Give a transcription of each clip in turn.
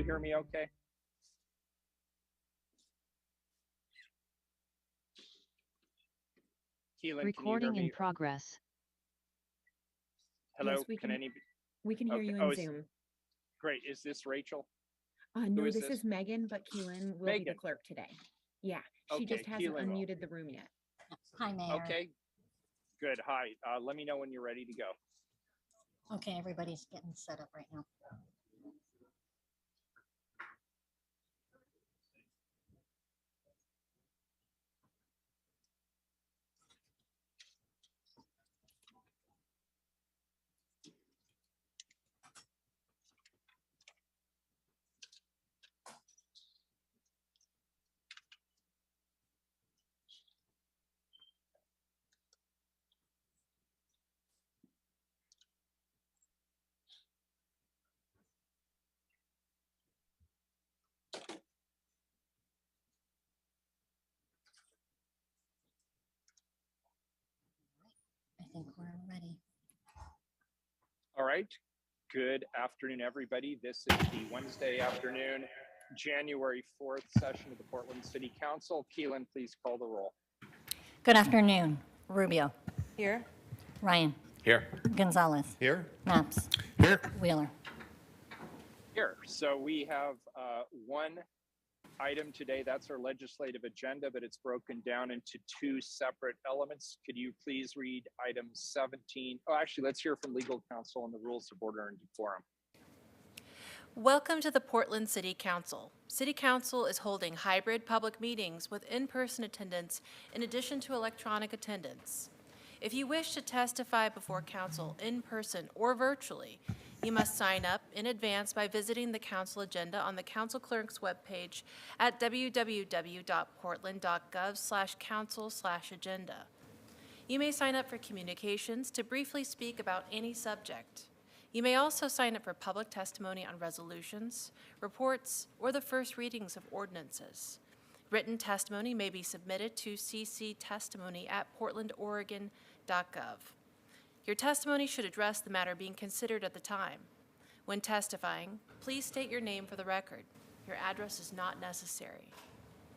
hear me okay? Keelan, Recording can you hear in me? progress. Hello, Yes, we can hear okay. you Oh, in Zoom. great. Is this Rachel? No, is this this? is Megan, but Keelan will be the Megan. clerk today. Yeah, she Okay, just hasn't Keelan will. unmuted the room yet. Hi, Mayor. Okay, good. Hi. Let me know when you're ready to go. Okay, everybody's getting set up right now. I think we're ready. All right. Good afternoon, everybody. This is the Wednesday afternoon, January 4th session of the Portland City Council. Keelan, please call the roll. Good afternoon. Rubio. Here. Ryan. Here. Gonzalez. Here. Maps. Here. Wheeler. Here. So we have one item today. That's our legislative agenda, but it's broken down into two separate elements. Could you please read item 17? Oh, actually, let's hear from legal counsel on the rules of order and decorum. Welcome to the Portland City Council. City Council is holding hybrid public meetings with in-person attendance in addition to electronic attendance. If you wish to testify before council in person or virtually, you must sign up in advance by visiting the council agenda on the council clerk's webpage at www.portland.gov/council/agenda. You may sign up for communications to briefly speak about any subject. You may also sign up for public testimony on resolutions, reports, or the first readings of ordinances. Written testimony may be submitted to cctestimony@portlandoregon.gov. Your testimony should address the matter being considered at the time. When testifying, please state your name for the record. Your address is not necessary.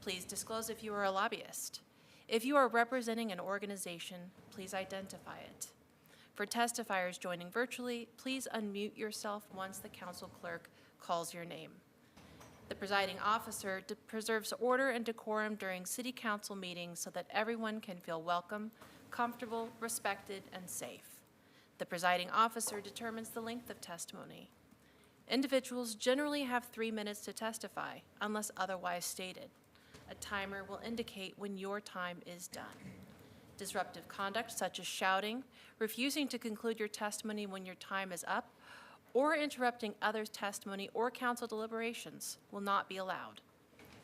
Please disclose if you are a lobbyist. If you are representing an organization, please identify it. For testifiers joining virtually, please unmute yourself once the council clerk calls your name. The presiding officer preserves order and decorum during city council meetings so that everyone can feel welcome, comfortable, respected, and safe. The presiding officer determines the length of testimony. Individuals generally have 3 minutes to testify, unless otherwise stated. A timer will indicate when your time is done. Disruptive conduct such as shouting, refusing to conclude your testimony when your time is up, or interrupting others' testimony or council deliberations will not be allowed.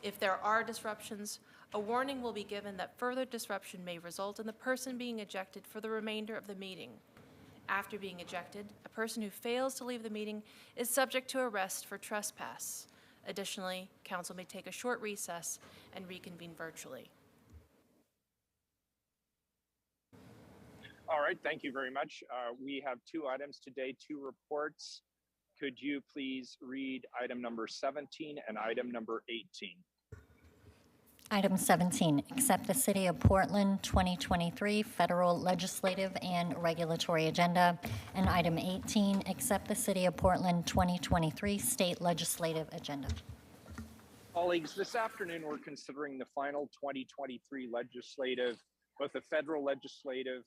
If there are disruptions, a warning will be given that further disruption may result in the person being ejected for the remainder of the meeting. After being ejected, a person who fails to leave the meeting is subject to arrest for trespass. Additionally, council may take a short recess and reconvene virtually. All right, thank you very much. We have two items today, two reports. Could you please read item number 17 and item number 18? Item 17, accept the City of Portland 2023 federal legislative and regulatory agenda. And item 18, accept the City of Portland 2023 state legislative agenda. Colleagues, this afternoon we're considering the final 2023 legislative, both the federal legislative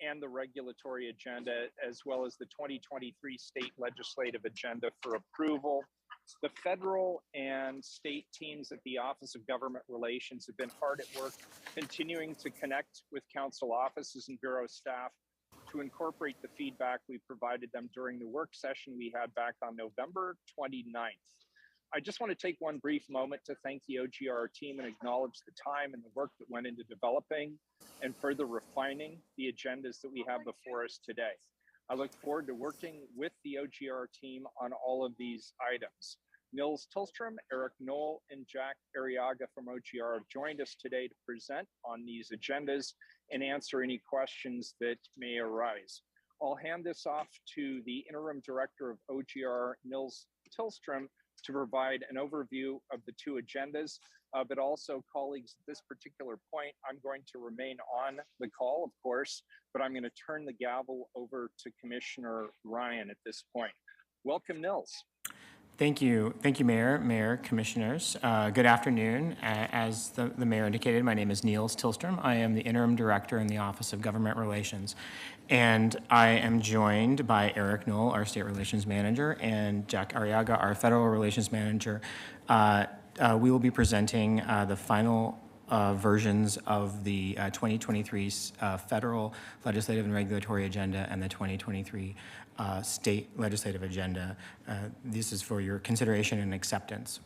and the regulatory agenda, as well as the 2023 state legislative agenda for approval. The federal and state teams at the Office of Government Relations have been hard at work continuing to connect with council offices and bureau staff to incorporate the feedback we provided them during the work session we had back on November 29th. I just want to take one brief moment to thank the OGR team and acknowledge the time and the work that went into developing and further refining the agendas that we have before us today. I look forward to working with the OGR team on all of these items. Nils Tillstrom, Eric Knoll, and Jack Arriaga from OGR have joined us today to present on these agendas and answer any questions that may arise. I'll hand this off to the interim director of OGR, Nils Tillstrom, to provide an overview of the two agendas. But also, colleagues, at this particular point, I'm going to remain on the call, of course, but I'm going to turn the gavel over to Commissioner Ryan at this point. Welcome, Nils. Thank you, Mayor, Commissioners. Good afternoon. As the Mayor indicated, my name is Niels Tillstrom. I am the Interim Director in the Office of Government Relations. And I am joined by Eric Knoll, our State Relations Manager, and Jack Arriaga, our Federal Relations Manager. We will be presenting the final versions of the 2023 Federal Legislative and Regulatory Agenda and the 2023 State Legislative Agenda. This is for your consideration and acceptance.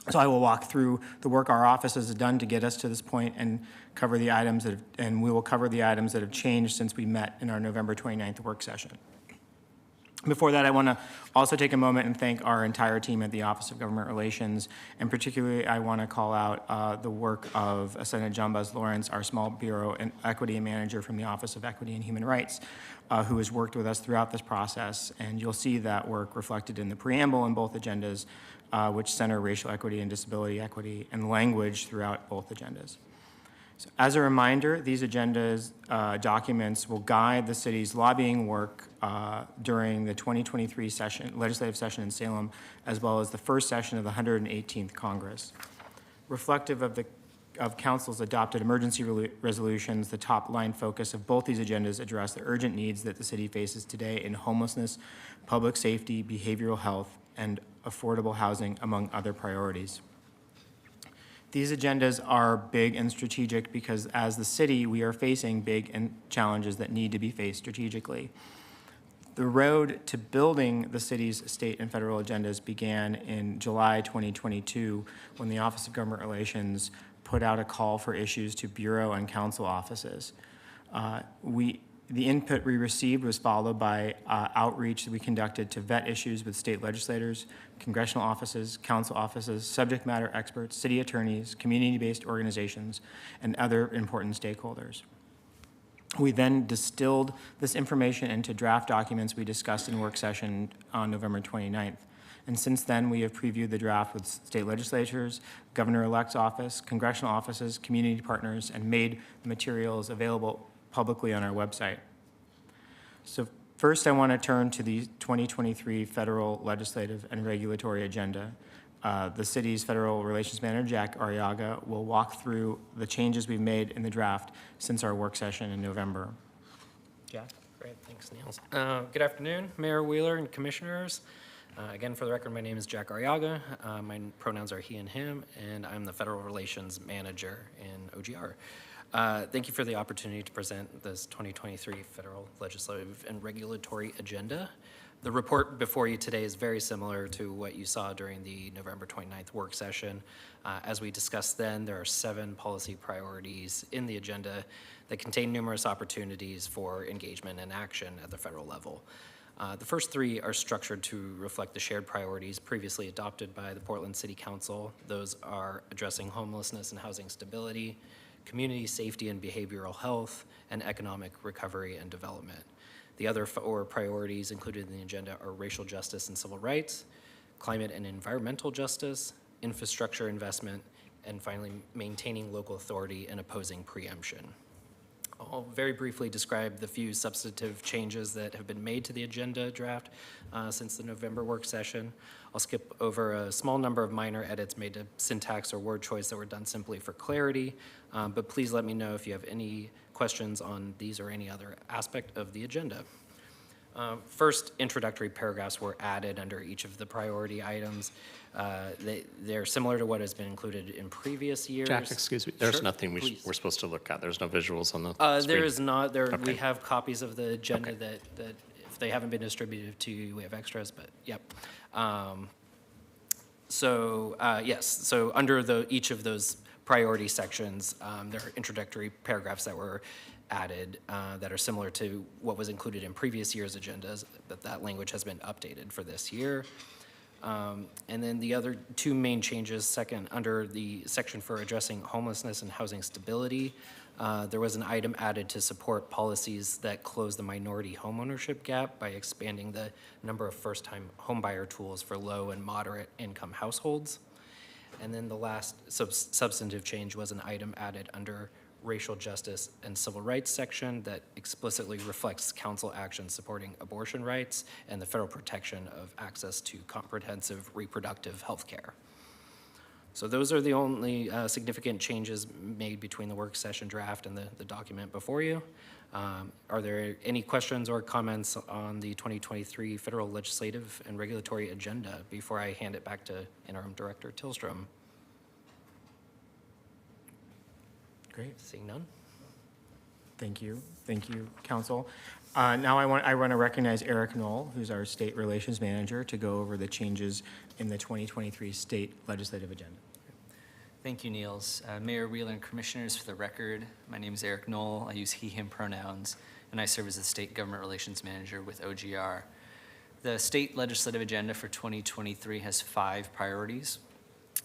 So I will walk through the work our office has done to get us to this point and cover the items that we will cover the items that have changed since we met in our November 29th work session. Before that, I want to also take a moment and thank our entire team at the Office of Government Relations, and particularly I want to call out the work of Asena Jambaz Lawrence, our Small Bureau and Equity Manager from the Office of Equity and Human Rights, who has worked with us throughout this process, and you'll see that work reflected in the preamble in both agendas, which center racial equity and disability equity and language throughout both agendas. So as a reminder, these agendas documents will guide the city's lobbying work during the 2023 legislative session in Salem, as well as the first session of the 118th Congress. Reflective of Council's adopted emergency resolutions, the top line focus of both these agendas address the urgent needs that the city faces today in homelessness, public safety, behavioral health, and affordable housing, among other priorities. These agendas are big and strategic because as the city, we are facing big challenges that need to be faced strategically. The road to building the city's state and federal agendas began in July 2022 when the Office of Government Relations put out a call for issues to Bureau and Council offices. The input we received was followed by outreach that we conducted to vet issues with state legislators, congressional offices, council offices, subject matter experts, city attorneys, community-based organizations, and other important stakeholders. We then distilled this information into draft documents we discussed in work session on November 29th. And since then, we have previewed the draft with state legislatures, governor-elect's office, congressional offices, community partners, and made the materials available publicly on our website. So first, I want to turn to the 2023 Federal Legislative and Regulatory Agenda. The city's Federal Relations Manager, Jack Arriaga, will walk through the changes we've made in the draft since our work session in November. Jack? Great, thanks, Niels. Good afternoon, Mayor Wheeler and Commissioners. Again, for the record, my name is Jack Arriaga. My pronouns are he and him, and I'm the Federal Relations Manager in OGR. Thank you for the opportunity to present this 2023 Federal Legislative and Regulatory Agenda. The report before you today is very similar to what you saw during the November 29th work session. As we discussed then, there are 7 policy priorities in the agenda that contain numerous opportunities for engagement and action at the federal level. The first 3 are structured to reflect the shared priorities previously adopted by the Portland City Council. Those are addressing homelessness and housing stability, community safety and behavioral health, and economic recovery and development. The other 4 priorities included in the agenda are racial justice and civil rights, climate and environmental justice, infrastructure investment, and finally, maintaining local authority and opposing preemption. I'll very briefly describe the few substantive changes that have been made to the agenda draft since the November work session. I'll skip over a small number of minor edits made to syntax or word choice that were done simply for clarity, but please let me know if you have any questions on these or any other aspect of the agenda. First, introductory paragraphs were added under each of the priority items. They're similar to what has been included in previous years. Jack, excuse me. There's Sure, nothing we're supposed to look at. There's no visuals on the screen. There is not. We Okay. have copies of the agenda Okay. that if they haven't been distributed to you, we have extras, but yep. Yes, so under each of those priority sections, there are introductory paragraphs that were added that are similar to what was included in previous year's agendas, but that language has been updated for this year. And then the other two main changes, second, under the section for addressing homelessness and housing stability, there was an item added to support policies that close the minority homeownership gap by expanding the number of first-time homebuyer tools for low and moderate income households. And then the last substantive change was an item added under racial justice and civil rights section that explicitly reflects council action supporting abortion rights and the federal protection of access to comprehensive reproductive health care. So those are the only significant changes made between the work session draft and the document before you. Are there any questions or comments on the 2023 federal legislative and regulatory agenda before I hand it back to Interim Director Tillstrom? Great. Seeing none? Thank you, Council. Now I want to recognize Eric Knoll, who's our State Relations Manager, to go over the changes in the 2023 state legislative agenda. Thank you, Niels. Mayor Wheeler and Commissioners, for the record, my name is Eric Knoll. I use he, him pronouns, and I serve as the State Government Relations Manager with OGR. The state legislative agenda for 2023 has 5 priorities: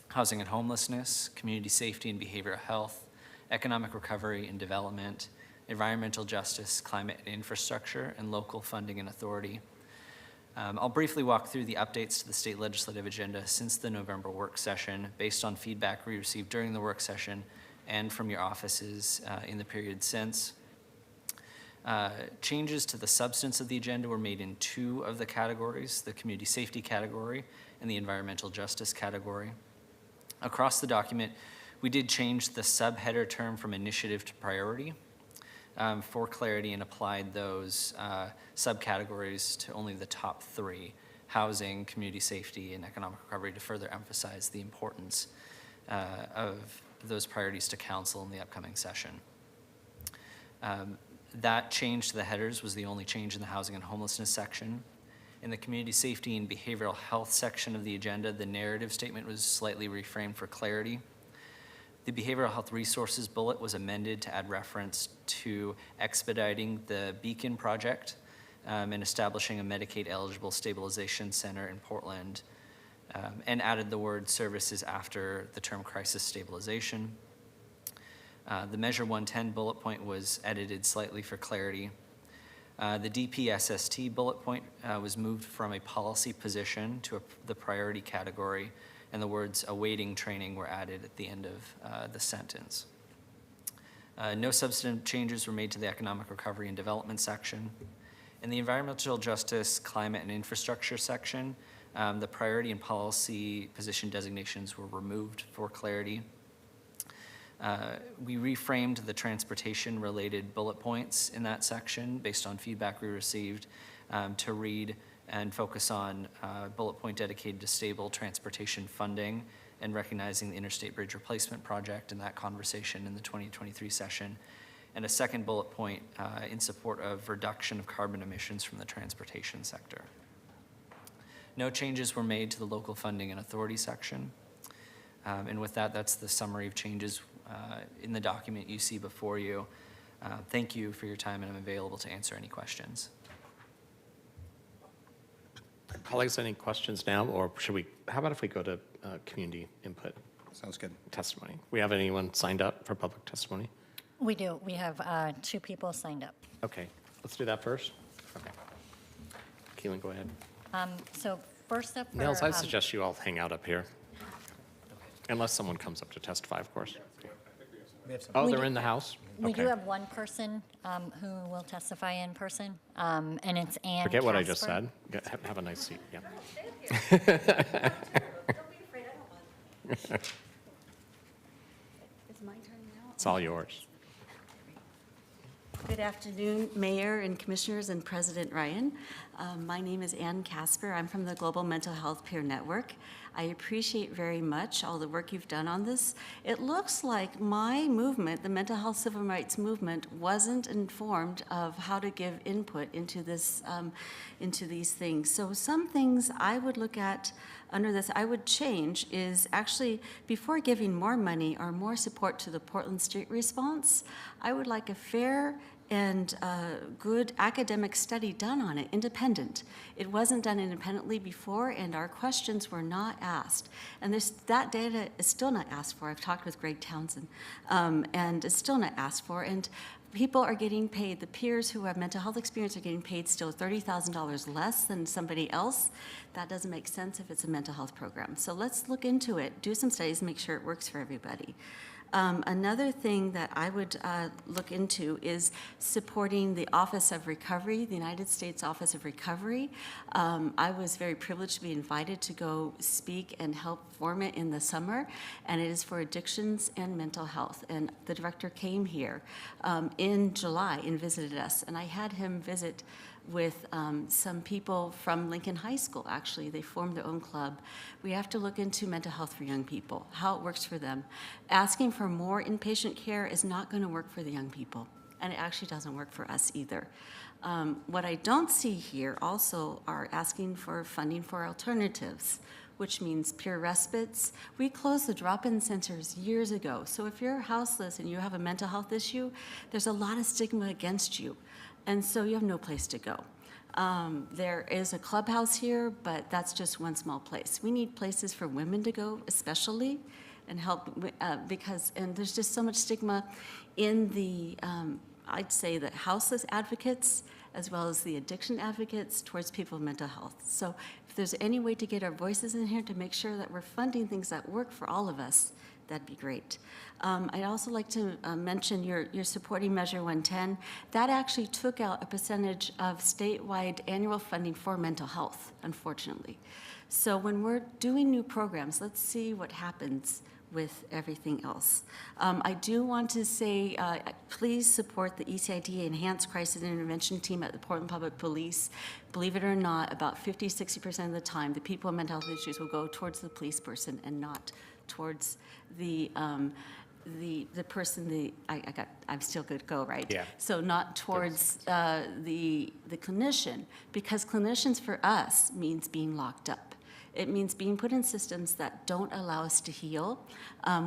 housing and homelessness, community safety and behavioral health, economic recovery and development, environmental justice, climate and infrastructure, and local funding and authority. I'll briefly walk through the updates to the state legislative agenda since the November work session based on feedback we received during the work session and from your offices in the period since. Changes to the substance of the agenda were made in 2 of the categories, the community safety category and the environmental justice category. Across the document, we did change the subheader term from initiative to priority for clarity and applied those subcategories to only the top 3, housing, community safety, and economic recovery, to further emphasize the importance of those priorities to council in the upcoming session. That change to the headers was the only change in the housing and homelessness section. In the community safety and behavioral health section of the agenda, the narrative statement was slightly reframed for clarity. The behavioral health resources bullet was amended to add reference to expediting the Beacon project and establishing a Medicaid eligible stabilization center in Portland, and added the word services after the term crisis stabilization. The Measure 110 bullet point was edited slightly for clarity. The DPSST bullet point was moved from a policy position to the priority category, and the words awaiting training were added at the end of the sentence. No substantive changes were made to the economic recovery and development section. In the environmental justice, climate, and infrastructure section, the priority and policy position designations were removed for clarity. We reframed the transportation-related bullet points in that section based on feedback we received to read and focus on bullet point dedicated to stable transportation funding and recognizing the Interstate Bridge Replacement Project in that conversation in the 2023 session, and a second bullet point in support of reduction of carbon emissions from the transportation sector. No changes were made to the local funding and authority section. And with that, that's the summary of changes in the document you see before you. Thank you for your time, and I'm available to answer any questions. Colleagues, any questions now, or should we, how about if we go to community input? Sounds good. Testimony. We have anyone signed up for public testimony? We do. We have 2 people signed up. Okay, let's do that first. Okay. Keelan, go ahead. So first up for... Nels, I suggest you all hang out up here. Unless someone comes up to testify, of course. Oh, they're in the house? We do Okay. have one person who will testify in person, and it's Ann Forget what I just Casper. said. Have a nice seat, yeah. Don't be afraid, I don't mind. It's my turn now. It's all yours. Good afternoon, Mayor and Commissioners and President Ryan. My name is Ann Casper. I'm from the Global Mental Health Peer Network. I appreciate very much all the work you've done on this. It looks like my movement, the mental health civil rights movement, wasn't informed of how to give input into this, into these things. So some things I would look at under this, I would change is actually before giving more money or more support to the Portland Street response, I would like a fair and good academic study done on it, independent. It wasn't done independently before, and our questions were not asked. And that data is still not asked for. I've talked with Greg Townsend, and it's still not asked for. And people are getting paid, the peers who have mental health experience are getting paid still $30,000 less than somebody else. That doesn't make sense if it's a mental health program. So let's look into it, do some studies, make sure it works for everybody. Another thing that I would look into is supporting the Office of Recovery, the United States Office of Recovery. I was very privileged to be invited to go speak and help form it in the summer, and it is for addictions and mental health. And the director came here in July and visited us, and I had him visit with some people from Lincoln High School, actually. They formed their own club. We have to look into mental health for young people, how it works for them. Asking for more inpatient care is not going to work for the young people, and it actually doesn't work for us either. What I don't see here also are asking for funding for alternatives, which means peer respites. We closed the drop-in centers years ago, so if you're houseless and you have a mental health issue, there's a lot of stigma against you. And so you have no place to go. There is a clubhouse here, but that's just one small place. We need places for women to go, especially, and help, and there's just so much stigma in the, I'd say, the houseless advocates, as well as the addiction advocates towards people with mental health. So if there's any way to get our voices in here to make sure that we're funding things that work for all of us, that'd be great. I'd also like to mention your supporting Measure 110. That actually took out a percentage of statewide annual funding for mental health, unfortunately. So when we're doing new programs, let's see what happens with everything else. I do want to say, please support the ECID Enhanced Crisis Intervention Team at the Portland Public Police. Believe it or not, about 50–60% of the time, the people with mental health issues will go towards the police person and not towards the person. I'm still good to go, right? Yeah. So not towards the clinician, because clinicians for us means being locked up. It means being put in systems that don't allow us to heal.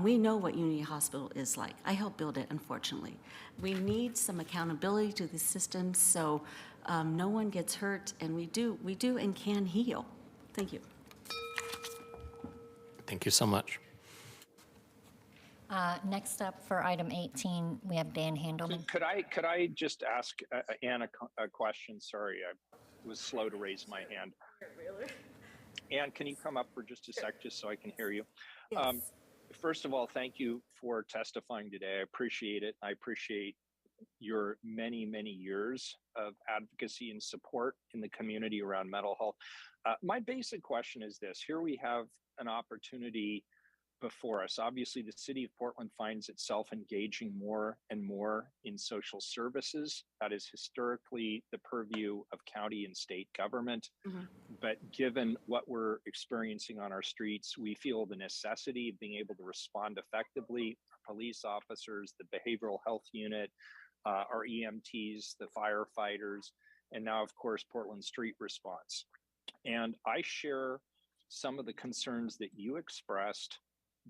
We know what Unity Hospital is like. I helped build it, unfortunately. We need some accountability to the systems so no one gets hurt, and we do and can heal. Thank you. Thank you so much. Next up for item 18, we have Dan Handelman. Could I just ask Ann a question? Sorry, I was slow to raise my hand. Ann, can you come up for just a sec, just so I can hear you? Yes. First of all, thank you for testifying today. I appreciate it. I appreciate your many, many years of advocacy and support in the community around mental health. My basic question is this. Here we have an opportunity before us. Obviously, the city of Portland finds itself engaging more and more in social services. That is historically the purview of county and state government. Mm-hmm. But given what we're experiencing on our streets, we feel the necessity of being able to respond effectively. Our police officers, the behavioral health unit, our EMTs, the firefighters, and now, of course, Portland Street Response. And I share some of the concerns that you expressed,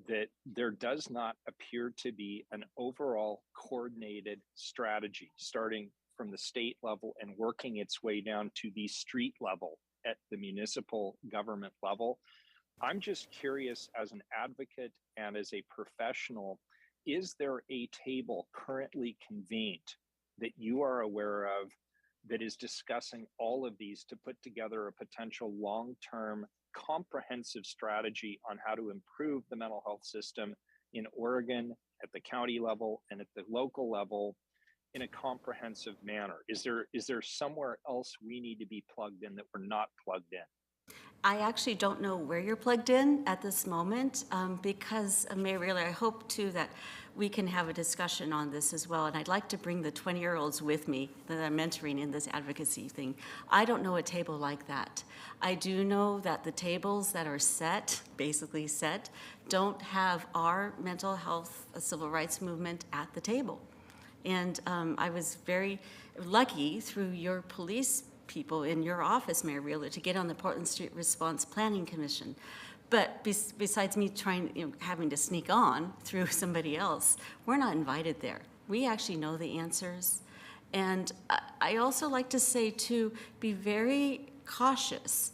that there does not appear to be an overall coordinated strategy starting from the state level and working its way down to the street level at the municipal government level. I'm just curious, as an advocate and as a professional, is there a table currently convened that you are aware of that is discussing all of these to put together a potential long-term comprehensive strategy on how to improve the mental health system in Oregon at the county level and at the local level in a comprehensive manner? Is there somewhere else we need to be plugged in that we're not plugged in? I actually don't know where you're plugged in at this moment because, Mayor Wheeler, I hope too that we can have a discussion on this as well. And I'd like to bring the 20-year-olds with me that I'm mentoring in this advocacy thing. I don't know a table like that. I do know that the tables that are set, basically set, don't have our mental health civil rights movement at the table. And I was very lucky through your police people in your office, Mayor Wheeler, to get on the Portland Street Response Planning Commission. But besides me trying, having to sneak on through somebody else, we're not invited there. We actually know the answers, And I also like to say, too, be very cautious.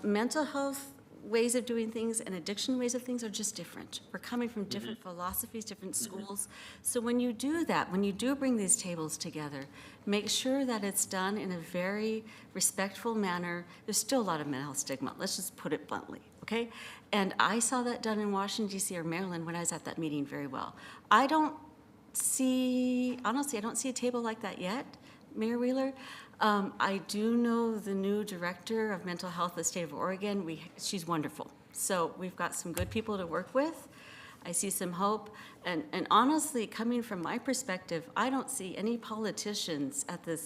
Mental health ways of doing things and addiction ways of things are just different. We're coming from different philosophies, different schools. So when you do that, when you do bring these tables together, make sure that it's done in a very respectful manner. There's still a lot of mental health stigma. Let's just put it bluntly, okay? And I saw that done in Washington, D.C. or Maryland when I was at that meeting very well. Honestly, I don't see a table like that yet, Mayor Wheeler. I do know the new director of mental health in the state of Oregon. She's wonderful. So we've got some good people to work with. I see some hope. And honestly, coming from my perspective, I don't see any politicians at the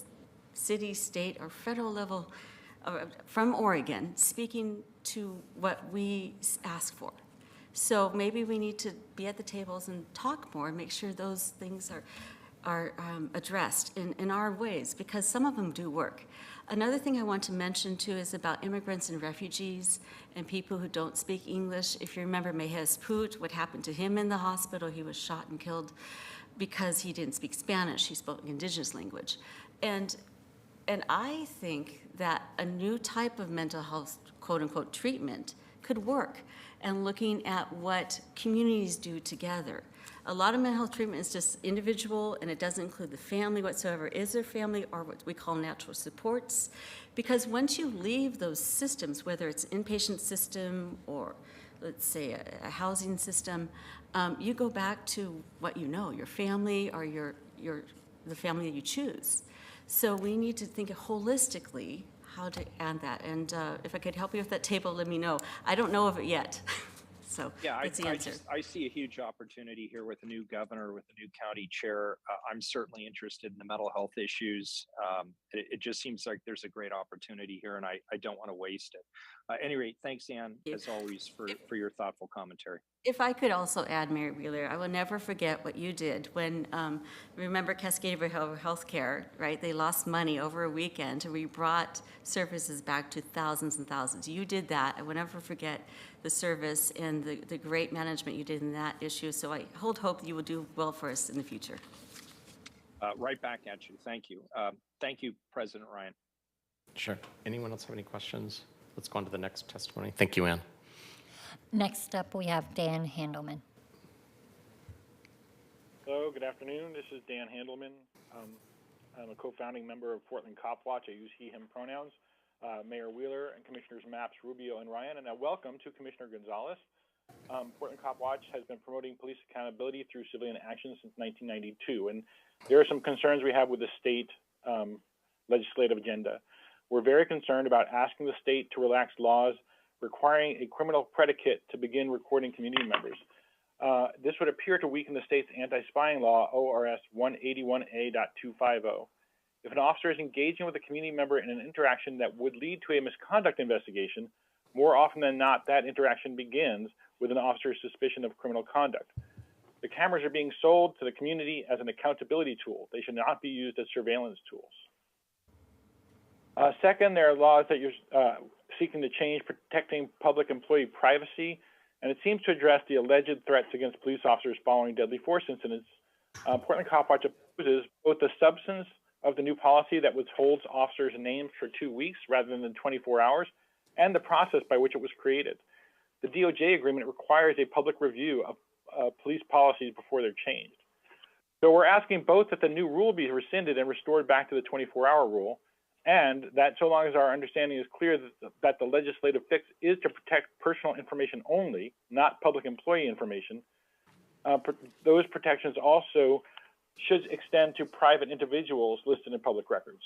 city, state, or federal level from Oregon speaking to what we ask for. So maybe we need to be at the tables and talk more and make sure those things are addressed in our ways, because some of them do work. Another thing I want to mention too is about immigrants and refugees and people who don't speak English. If you remember Mehez Poot, what happened to him in the hospital, he was shot and killed because he didn't speak Spanish, he spoke indigenous language. And I think that a new type of mental health, quote unquote, treatment could work, and looking at what communities do together. A lot of mental health treatment is just individual, and it doesn't include the family whatsoever. Is there family or what we call natural supports? Because once you leave those systems, whether it's an inpatient system or let's say a housing system, you go back to what you know, your family or the family that you choose. So we need to think holistically how to add that. And if I could help you with that table, let me know. I don't know of it yet. So yeah, that's the answer. I see a huge opportunity here with a new governor, with a new county chair. I'm certainly interested in the mental health issues. It just seems like there's a great opportunity here, and I don't want to waste it. At any rate, thanks, Ann, as always, for your thoughtful commentary. If I could also add, Mayor Wheeler, I will never forget what you did when, remember Cascade Behavioral Health Care, right? They lost money over a weekend, and we brought services back to thousands and thousands. You did that. I will never forget the service and the great management you did in that issue. So I hold hope you will do well for us in the future. Right back at you. Thank you. Thank you, President Ryan. Sure. Anyone else have any questions? Let's go on to the next testimony. Thank you, Ann. Next up, we have Dan Handelman. Hello, good afternoon. This is Dan Handelman. I'm a co-founding member of Portland Cop Watch. I use he, him pronouns. Mayor Wheeler and Commissioners Mapps, Rubio, and Ryan, and a welcome to Commissioner Gonzalez. Portland Cop Watch has been promoting police accountability through civilian action since 1992, and there are some concerns we have with the state legislative agenda. We're very concerned about asking the state to relax laws requiring a criminal predicate to begin recording community members. This would appear to weaken the state's anti-spying law, ORS 181A.250. If an officer is engaging with a community member in an interaction that would lead to a misconduct investigation, more often than not, that interaction begins with an officer's suspicion of criminal conduct. The cameras are being sold to the community as an accountability tool. They should not be used as surveillance tools. Second, there are laws that you're seeking to change protecting public employee privacy, and it seems to address the alleged threats against police officers following deadly force incidents. Portland Cop Watch opposes both the substance of the new policy that withholds officers' names for 2 weeks rather than 24 hours, and the process by which it was created. The DOJ agreement requires a public review of police policies before they're changed. So we're asking both that the new rule be rescinded and restored back to the 24-hour rule, and that so long as our understanding is clear that the legislative fix is to protect personal information only, not public employee information, those protections also should extend to private individuals listed in public records.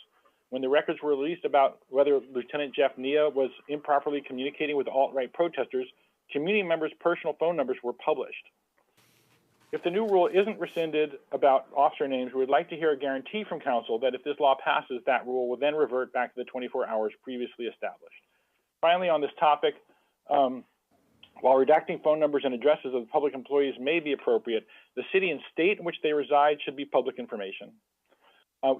When the records were released about whether Lieutenant Jeff Nia was improperly communicating with alt-right protesters, community members' personal phone numbers were published. If the new rule isn't rescinded about officer names, we would like to hear a guarantee from council that if this law passes, that rule will then revert back to the 24 hours previously established. Finally, on this topic, while redacting phone numbers and addresses of public employees may be appropriate, the city and state in which they reside should be public information.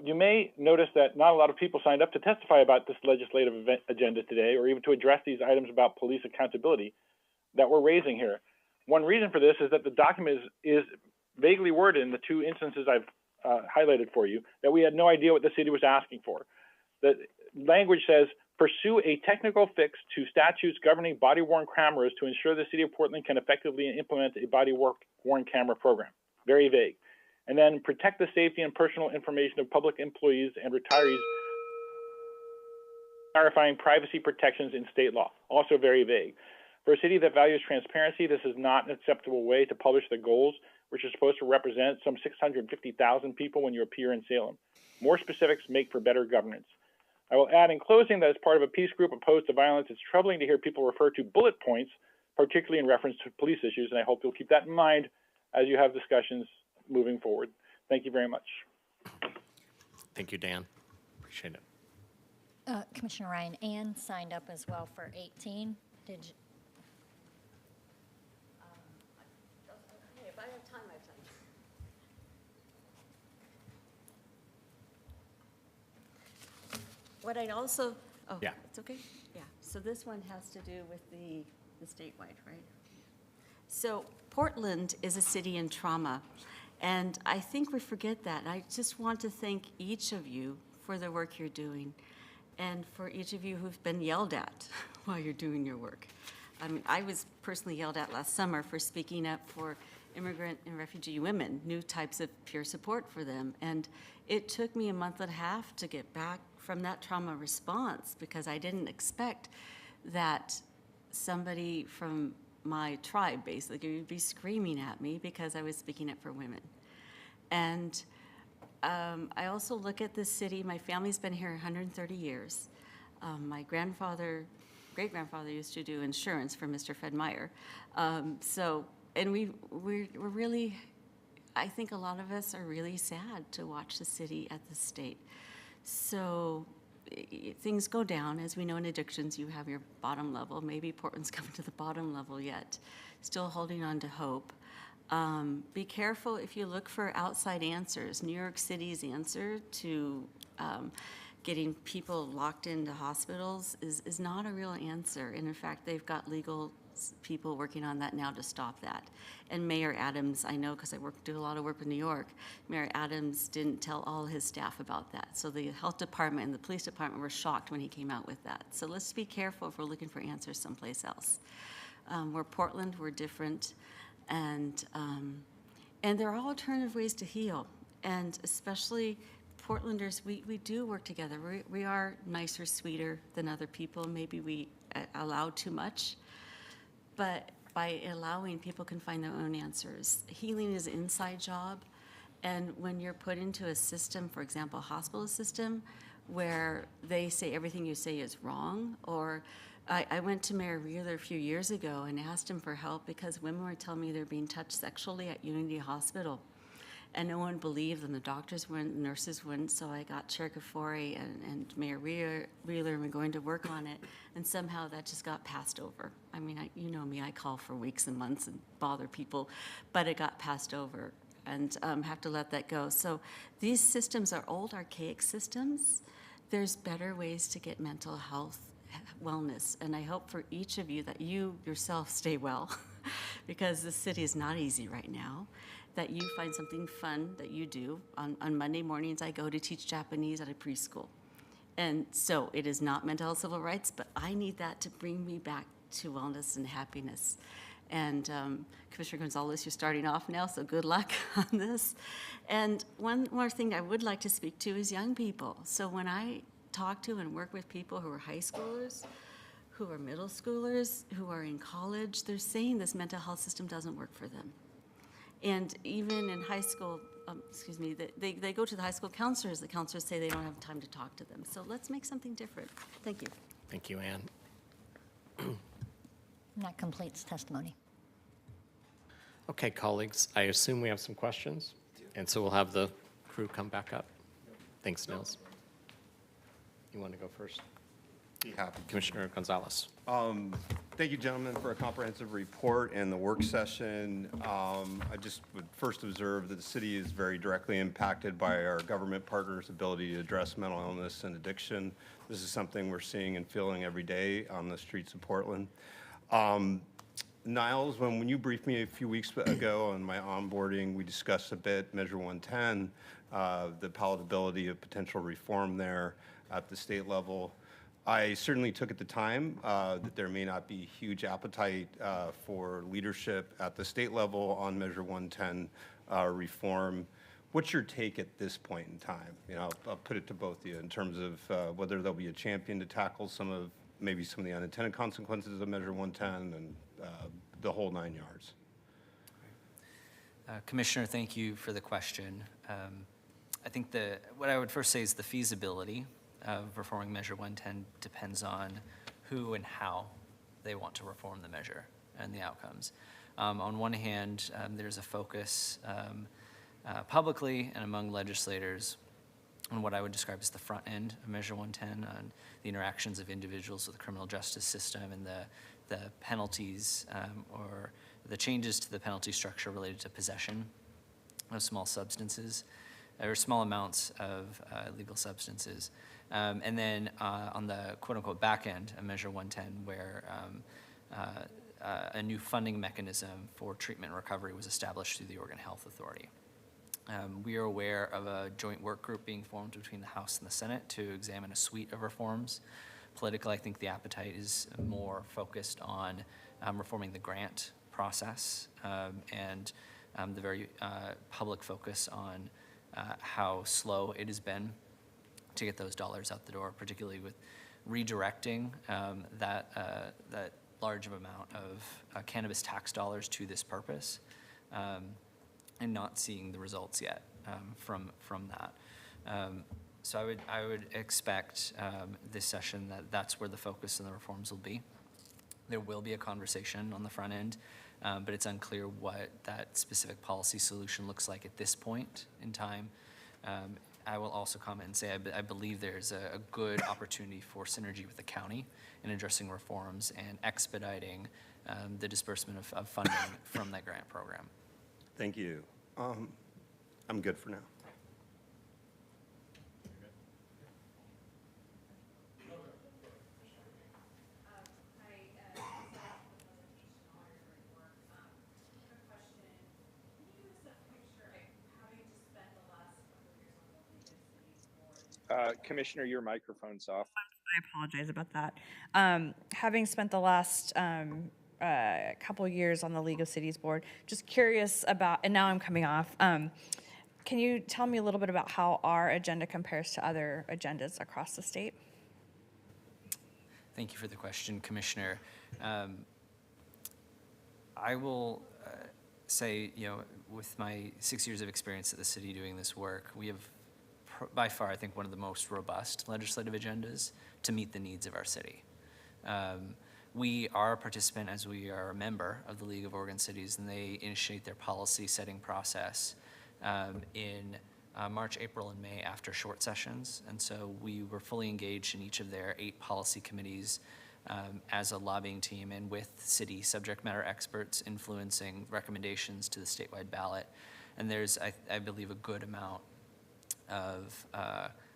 You may notice that not a lot of people signed up to testify about this legislative agenda today, or even to address these items about police accountability that we're raising here. One reason for this is that the document is vaguely worded in the two instances I've highlighted for you, that we had no idea what the city was asking for. The language says, pursue a technical fix to statutes governing body-worn cameras to ensure the city of Portland can effectively implement a body-worn camera program. Very vague. And then protect the safety and personal information of public employees and retirees, clarifying privacy protections in state law. Also very vague. For a city that values transparency, this is not an acceptable way to publish the goals, which are supposed to represent some 650,000 people when you appear in Salem. More specifics make for better governance. I will add in closing that as part of a peace group opposed to violence, it's troubling to hear people refer to bullet points, particularly in reference to police issues, and I hope you'll keep that in mind as you have discussions moving forward. Thank you very much. Thank you, Dan. Appreciate it. Commissioner Ryan, Ann signed up as well for 18. Did you? If I have time, I have time. What I'd also, oh, Yeah. it's okay? Yeah, so this one has to do with the statewide, right? So Portland is a city in trauma, and I think we forget that. I just want to thank each of you for the work you're doing, and for each of you who've been yelled at while you're doing your work. I mean, I was personally yelled at last summer for speaking up for immigrant and refugee women, new types of peer support for them. And it took me a month and a half to get back from that trauma response, because I didn't expect that somebody from my tribe basically would be screaming at me because I was speaking up for women. And I also look at this city. My family's been here 130 years. My great-grandfather used to do insurance for Mr. Fred Meyer. And we're really, I think a lot of us are really sad to watch the city at the state. So things go down. As we know in addictions, you have your bottom level. Maybe Portland's coming to the bottom level yet. Still holding on to hope. Be careful if you look for outside answers. New York City's answer to getting people locked into hospitals is not a real answer. And in fact, they've got legal people working on that now to stop that. And Mayor Adams, I know because I do a lot of work with New York, Mayor Adams didn't tell all his staff about that. So the health department and the police department were shocked when he came out with that. So let's be careful if we're looking for answers someplace else. We're Portland, we're different, and there are alternative ways to heal. And especially Portlanders, we do work together. We are nicer, sweeter than other people. Maybe we allow too much. But by allowing, people can find their own answers. Healing is an inside job. And when you're put into a system, for example, a hospital system, where they say everything you say is wrong, or I went to Mayor Wheeler a few years ago and asked him for help because women were telling me they're being touched sexually at Unity Hospital. And no one believed them. The doctors wouldn't, the nurses wouldn't. So I got Chair Kafori and Mayor Wheeler, and we're going to work on it. And somehow that just got passed over. I mean, you know me, I call for weeks and months and bother people, but it got passed over, and have to let that go. So these systems are old, archaic systems. There's better ways to get mental health, wellness, and I hope for each of you that you yourself stay well, because the city is not easy right now. That you find something fun that you do. On Monday mornings, I go to teach Japanese at a preschool. And so it is not mental health civil rights, but I need that to bring me back to wellness and happiness. And Commissioner Gonzalez, you're starting off now, so good luck on this. And one more thing I would like to speak to is young people. So when I talk to and work with people who are high schoolers, who are middle schoolers, who are in college, they're saying this mental health system doesn't work for them. And even in high school, they go to the high school counselors. The counselors say they don't have time to talk to them. So let's make something different. Thank you. Thank you, Ann. That completes testimony. Okay, colleagues, I assume we have some questions, and so we'll have the crew come back up. Thanks, Nils. You want to go first? Be happy. Commissioner Gonzalez. Thank you, gentlemen, for a comprehensive report and the work session. I just would first observe that the city is very directly impacted by our government partners' ability to address mental illness and addiction. This is something we're seeing and feeling every day on the streets of Portland. Niles, when you briefed me a few weeks ago on my onboarding, we discussed a bit Measure 110, the palatability of potential reform there at the state level. I certainly took at the time that there may not be huge appetite for leadership at the state level on Measure 110 reform. What's your take at this point in time? You know, I'll put it to both of you in terms of whether there'll be a champion to tackle maybe some of the unintended consequences of Measure 110 and the whole 9 yards. Commissioner, thank you for the question. I think what I would first say is the feasibility of reforming Measure 110 depends on who and how they want to reform the measure and the outcomes. On one hand, there's a focus publicly and among legislators on what I would describe as the front end of Measure 110, on the interactions of individuals with the criminal justice system and the penalties or the changes to the penalty structure related to possession of small substances or small amounts of illegal substances. And then on the quote-unquote back end of Measure 110, where a new funding mechanism for treatment and recovery was established through the Oregon Health Authority. We are aware of a joint work group being formed between the House and the Senate to examine a suite of reforms. Politically, I think the appetite is more focused on reforming the grant process and the very public focus on how slow it has been to get those dollars out the door, particularly with redirecting that large of amount of cannabis tax dollars to this purpose. And not seeing the results yet from that. So I would expect this session that's where the focus and the reforms will be. There will be a conversation on the front end, but it's unclear what that specific policy solution looks like at this point in time. I will also comment and say I believe there's a good opportunity for synergy with the county in addressing reforms and expediting the disbursement of funding from that grant program. Thank you. I'm good for now. Commissioner, your microphone's off. I apologize about that. Having spent the last couple years on the League of Cities Board, just curious about, and now I'm coming off, can you tell me a little bit about how our agenda compares to other agendas across the state? Thank you for the question, Commissioner. I will say, with my 6 years of experience at the city doing this work, we have by far, I think, one of the most robust legislative agendas to meet the needs of our city. We are a participant as we are a member of the League of Oregon Cities, and they initiate their policy setting process in March, April, and May after short sessions. And so we were fully engaged in each of their 8 policy committees as a lobbying team and with city subject matter experts influencing recommendations to the statewide ballot. And there's, I believe, a good amount of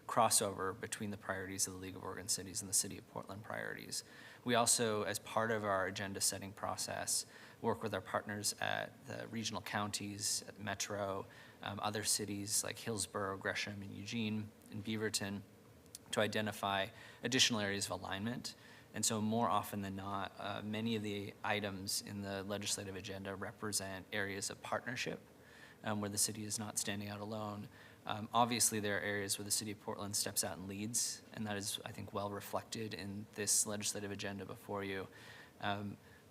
crossover between the priorities of the League of Oregon Cities and the City of Portland priorities. We also, as part of our agenda setting process, work with our partners at the regional counties, at Metro, other cities like Hillsborough, Gresham, and Eugene, and Beaverton, to identify additional areas of alignment. And so more often than not, many of the items in the legislative agenda represent areas of partnership where the city is not standing out alone. Obviously, there are areas where the City of Portland steps out and leads, and that is, I think, well reflected in this legislative agenda before you.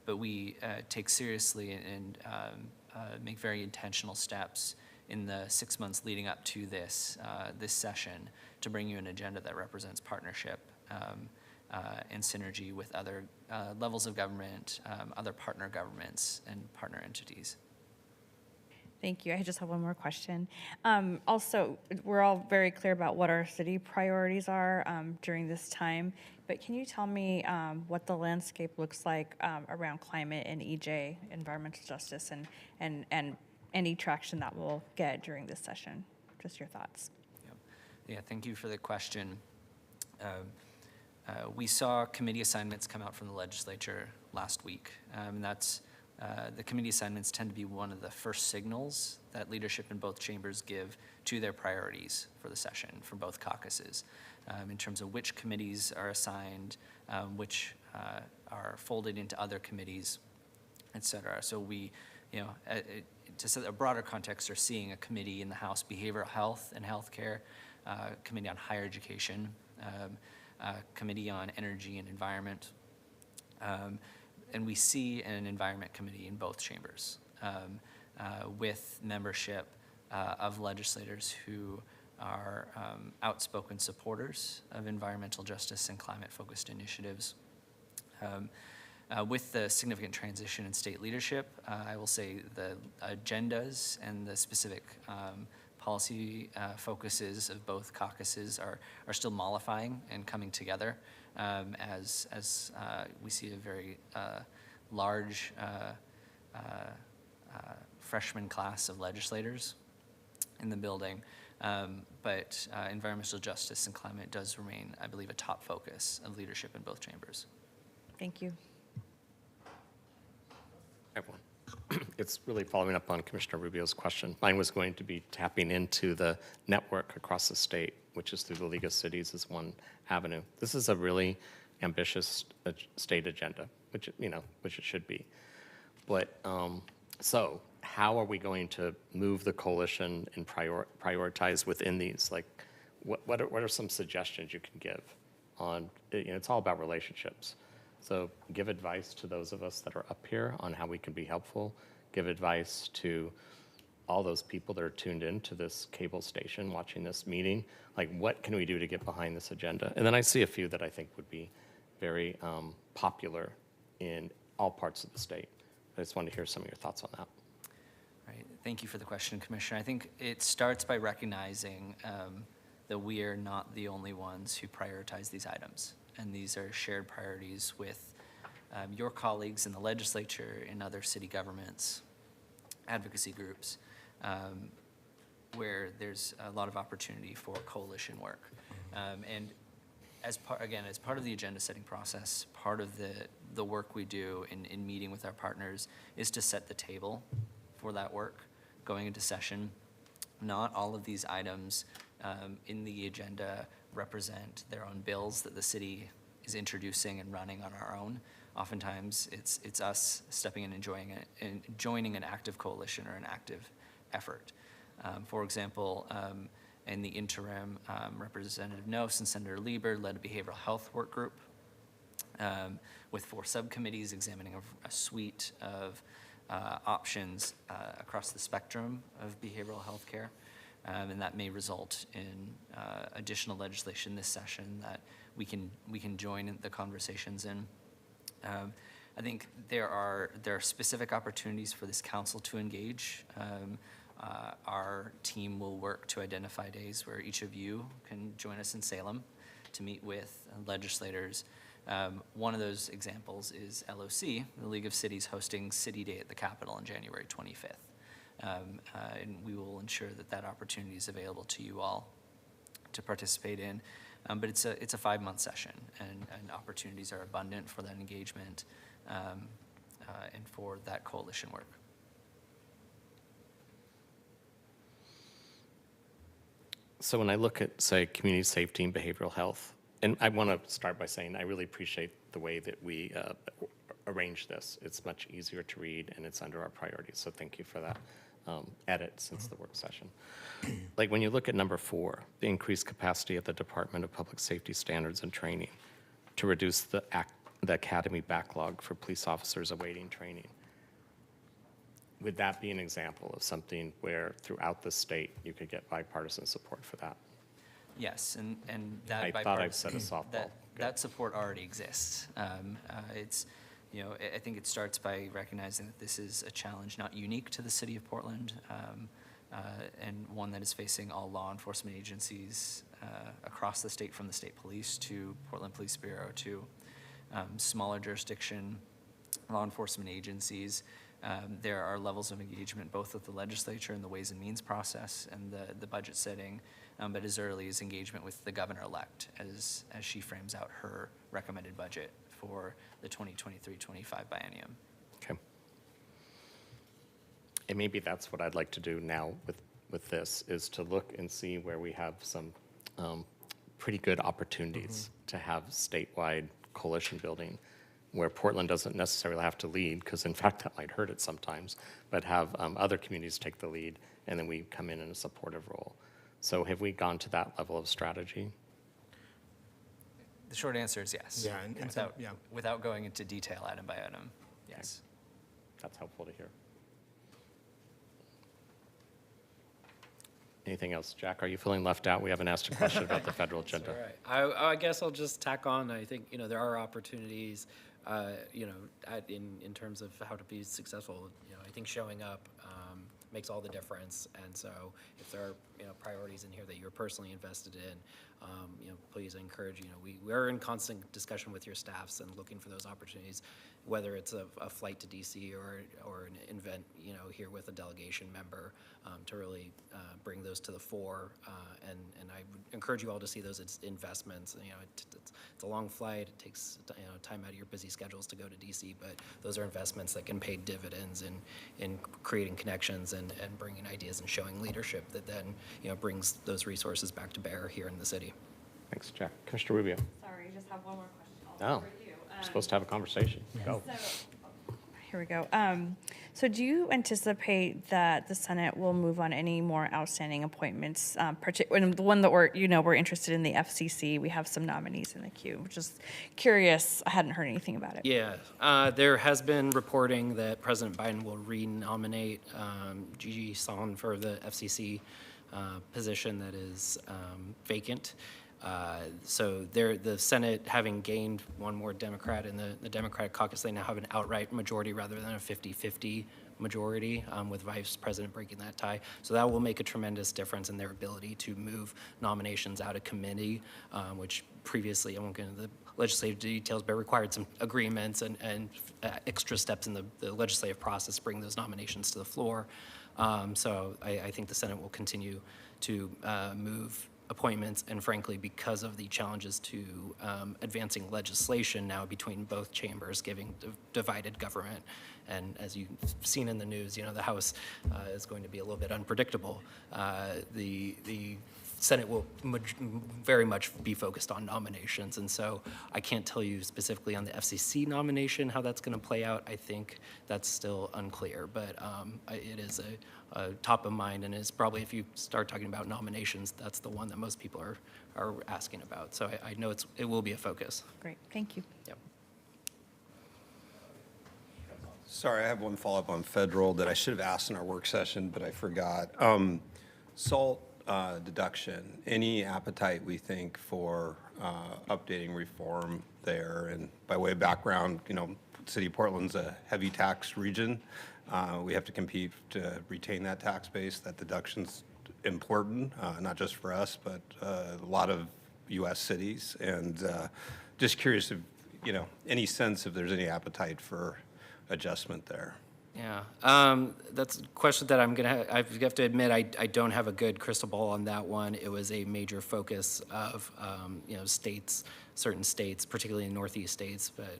But we take seriously and make very intentional steps in the 6 months leading up to this session to bring you an agenda that represents partnership and synergy with other levels of government, other partner governments, and partner entities. Thank you. I just have one more question. Also, we're all very clear about what our city priorities are during this time, but can you tell me what the landscape looks like around climate and EJ, environmental justice, and any traction that we'll get during this session? Just your thoughts. Yeah, thank you for the question. We saw committee assignments come out from the legislature last week, and that's The committee assignments tend to be one of the first signals that leadership in both chambers give to their priorities for the session, for both caucuses, in terms of which committees are assigned, which are folded into other committees, et cetera. So we, to set a broader context, are seeing a committee in the House Behavioral Health and Healthcare, Committee on Higher Education, Committee on Energy and Environment, and we see an Environment Committee in both chambers with membership of legislators who are outspoken supporters of environmental justice and climate-focused initiatives. With the significant transition in state leadership, I will say the agendas and the specific policy focuses of both caucuses are still mollifying and coming together as we see a very large freshman class of legislators in the building. But environmental justice and climate does remain, I believe, a top focus of leadership in both chambers. Thank you. Everyone. It's really following up on Commissioner Rubio's question. Mine was going to be tapping into the network across the state, which is through the League of Cities as one avenue. This is a really ambitious state agenda, which it should be. But so how are we going to move the coalition and prioritize within these? Like, what are some suggestions you can give on? It's all about relationships. So give advice to those of us that are up here on how we can be helpful. Give advice to all those people that are tuned in to this cable station watching this meeting. Like, what can we do to get behind this agenda? And then I see a few that I think would be very popular in all parts of the state. I just wanted to hear some of your thoughts on that. Right. Thank you for the question, Commissioner. I think it starts by recognizing that we are not the only ones who prioritize these items. And these are shared priorities with your colleagues in the legislature, in other city governments, advocacy groups, where there's a lot of opportunity for coalition work. And as part of the agenda setting process, part of the work we do in meeting with our partners is to set the table for that work going into session. Not all of these items in the agenda represent their own bills that the city is introducing and running on our own. Oftentimes, it's us stepping in and joining an active coalition or an active effort. For example, in the interim, Representative Noss and Senator Lieber led a behavioral health work group with 4 subcommittees examining a suite of options across the spectrum of behavioral health care. And that may result in additional legislation this session that we can join in the conversations in. I think there are specific opportunities for this council to engage. Our team will work to identify days where each of you can join us in Salem to meet with legislators. One of those examples is LOC, the League of Cities, hosting City Day at the Capitol on January 25th. And we will ensure that opportunity is available to you all to participate in. But it's a 5-month session, and opportunities are abundant for that engagement and for that coalition work. So when I look at, say, community safety and behavioral health, and I want to start by saying I really appreciate the way that we arrange this. It's much easier to read, and it's under our priorities, so thank you for that edit since the work session. Like when you look at number 4, the increased capacity of the Department of Public Safety Standards and Training to reduce the academy backlog for police officers awaiting training. Would that be an example of something where throughout the state you could get bipartisan support for that? Yes, and that I thought I'd set a softball. That support already exists. It's, I think it starts by recognizing that this is a challenge not unique to the city of Portland, and one that is facing all law enforcement agencies across the state, from the state police to Portland Police Bureau to smaller jurisdiction law enforcement agencies. There are levels of engagement both with the legislature and the Ways and Means process and the budget setting, but as early as engagement with the governor-elect as she frames out her recommended budget for the 2023-25 biennium. Okay. And maybe that's what I'd like to do now with this, is to look and see where we have some pretty good opportunities to have statewide coalition building, where Portland doesn't necessarily have to lead, because in fact that might hurt it sometimes, but have other communities take the lead, and then we come in a supportive role. So have we gone to that level of strategy? The short answer is yes. Yeah, and so- Without going into detail item by item, yes. That's helpful to hear. Anything else? Jack, are you feeling left out? We haven't asked a question about the federal agenda. All right. I guess I'll just tack on. I think, there are opportunities, in terms of how to be successful. I think showing up makes all the difference. And so if there are, priorities in here that you're personally invested in, please encourage, we're in constant discussion with your staffs and looking for those opportunities, whether it's a flight to DC or an event, here with a delegation member, to really bring those to the fore. And I would encourage you all to see those as investments. It's a long flight. It takes, time out of your busy schedules to go to DC, but those are investments that can pay dividends in creating connections and bringing ideas and showing leadership that then, brings those resources back to bear here in the city. Thanks, Jack. Commissioner Rubio. Sorry, I just have one more question. Oh, we're supposed to have a conversation. Go. Here we go. So do you anticipate that the Senate will move on any more outstanding appointments? And the one that we're interested in, the FCC, we have some nominees in the queue. Just curious, I hadn't heard anything about it. Yeah, there has been reporting that President Biden will re-nominate Gigi Sohn for the FCC position that is vacant. So the Senate, having gained one more Democrat in the Democratic caucus, they now have an outright majority rather than a 50-50 majority, with Vice President breaking that tie. So that will make a tremendous difference in their ability to move nominations out of committee, which previously, I won't get into the legislative details, but required some agreements and extra steps in the legislative process to bring those nominations to the floor. So I think the Senate will continue to move appointments, and frankly, because of the challenges to advancing legislation now between both chambers, giving divided government, and as you've seen in the news, the House is going to be a little bit unpredictable. The Senate will very much be focused on nominations, and so I can't tell you specifically on the FCC nomination how that's going to play out. I think that's still unclear, but it is a top of mind, and is probably, if you start talking about nominations, that's the one that most people are asking about. So I know it will be a focus. Great, thank you. Yep. Sorry, I have one follow-up on federal that I should have asked in our work session, but I forgot. SALT deduction, any appetite, we think, for updating reform there? And by way of background, City of Portland's a heavy tax region. We have to compete to retain that tax base. That deduction's important, not just for us, but a lot of U.S. cities. And just curious if, any sense if there's any appetite for adjustment there. Yeah, that's a question that I have to admit, I don't have a good crystal ball on that one. It was a major focus of, states, certain states, particularly in Northeast states, but,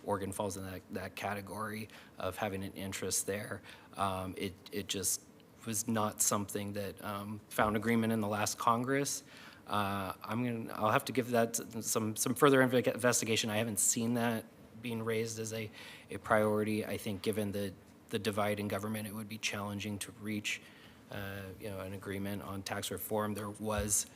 Oregon falls in that category of having an interest there. It was not something that found agreement in the last Congress. I'll have to give that some further investigation. I haven't seen that being raised as a priority. I think given the divide in government, it would be challenging to reach an agreement on tax reform. There was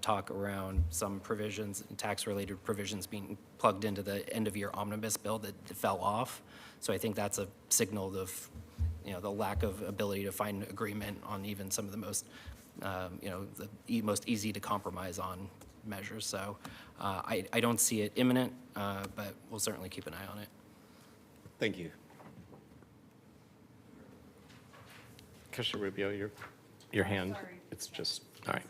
talk around some provisions, tax-related provisions being plugged into the end-of-year omnibus bill that fell off. So I think that's a signal of the lack of ability to find agreement on even some of the most most easy to compromise on measures. So I don't see it imminent, but we'll certainly keep an eye on it. Thank you. Commissioner Rubio, your hand, it's just, all right.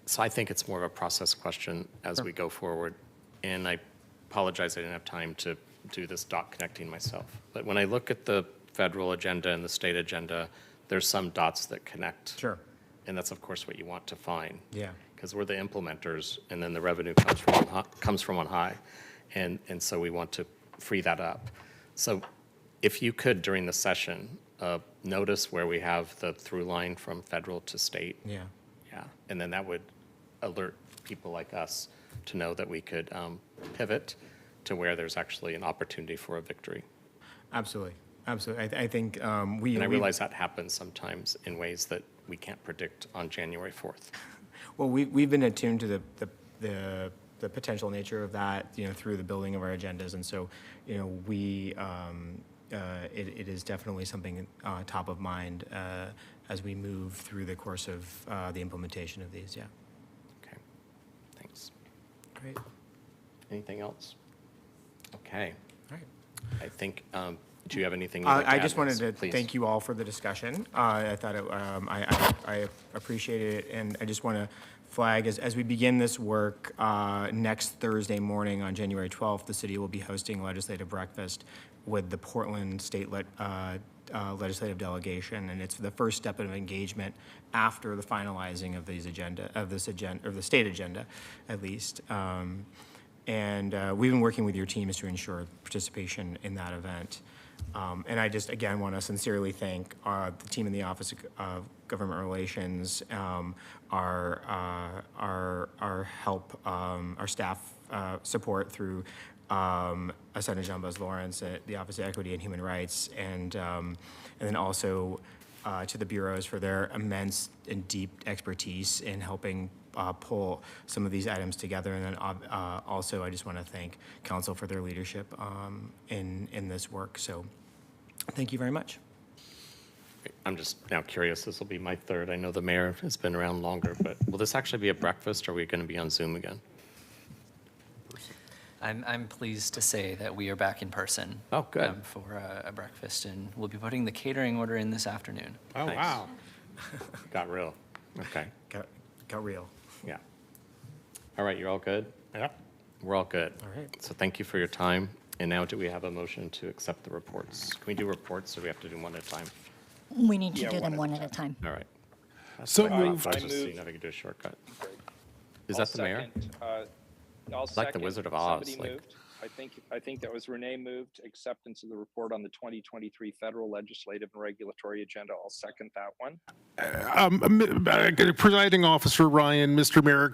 So I think it's more of a process question as we go forward. And I apologize I didn't have time to do this dot connecting myself. But when I look at the federal agenda and the state agenda, there's some dots that connect. Sure. And that's, of course, what you want to find. Yeah. Because we're the implementers, and then the revenue comes from on high. And so we want to free that up. So if you could, during the session, notice where we have the through line from federal to state. Yeah. Yeah, and then that would alert people like us to know that we could pivot to where there's actually an opportunity for a victory. Absolutely. Absolutely. I think And I realize that happens sometimes in ways that we can't predict on January 4th. Well, we've been attuned to the potential nature of that, through the building of our agendas. And so, it is definitely something top of mind as we move through the course of the implementation of these. Yeah. Okay, thanks. Great. Anything else? Okay, All right. I think, do you have anything you'd like to I add, just wanted Liz? to Please. thank you all for the discussion. I thought I appreciated it, and I just want to flag as we begin this work next Thursday morning on January 12th, the city will be hosting a legislative breakfast with the Portland State legislative delegation, and it's the first step of engagement after the finalizing of the state agenda, at least. And we've been working with your teams to ensure participation in that event. And I just, again, want to sincerely thank the team in the Office of Government Relations, our help, our staff support through Ascenda Jambas Lawrence at the Office of Equity and Human Rights, and then also to the bureaus for their immense and deep expertise in helping pull some of these items together. And then also, I just want to thank council for their leadership in this work. So thank you very much. I'm just now curious, this will be my third. I know the mayor has been around longer, but will this actually be a breakfast, or are we going to be on Zoom again? I'm pleased to say that we are back in person. Oh, good. For a breakfast, and we'll be putting the catering order in this afternoon. Oh, Nice. wow. Got real. Okay, Got real. yeah. All right, you're all good? Yeah. We're all good. All right. So thank you for your time. And now do we have a motion to accept the reports? Can we do reports, or do we have to do one at a time? We need to Yeah, do them one one at a time. All right. That's So what I thought, moved. but I just so you moved. know, if I could do a shortcut. Is I'll that the mayor? second, I'll Like the second. Wizard of Oz, Somebody like- moved. I think that was Renee moved, acceptance of the report on the 2023 federal legislative and regulatory agenda. I'll second that one. Presiding Officer Ryan, Mr. Mayor,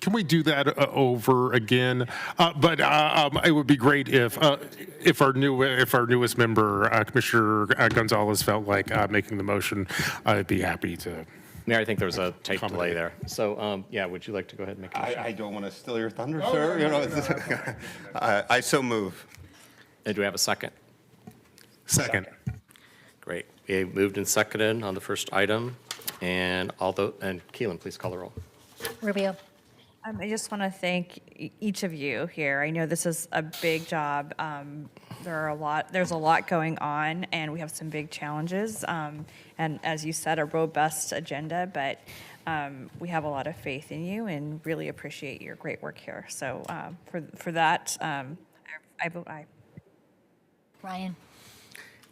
can we do that over again? But it would be great if our newest member, Commissioner Gonzalez, felt like making the motion. I'd be happy to. Mayor, I think there was a tight delay there. So, yeah, would you like to go ahead and make a motion? I don't want to steal your thunder, sir. I so move. And do we have a second? Second. Great. We moved and seconded on the first item. And Keelan, please call the roll. Rubio. I just want to thank each of you here. I know this is a big job. There's a lot going on, and we have some big challenges. And as you said, a robust agenda, but we have a lot of faith in you and really appreciate your great work here. So for that, I vote aye. Ryan.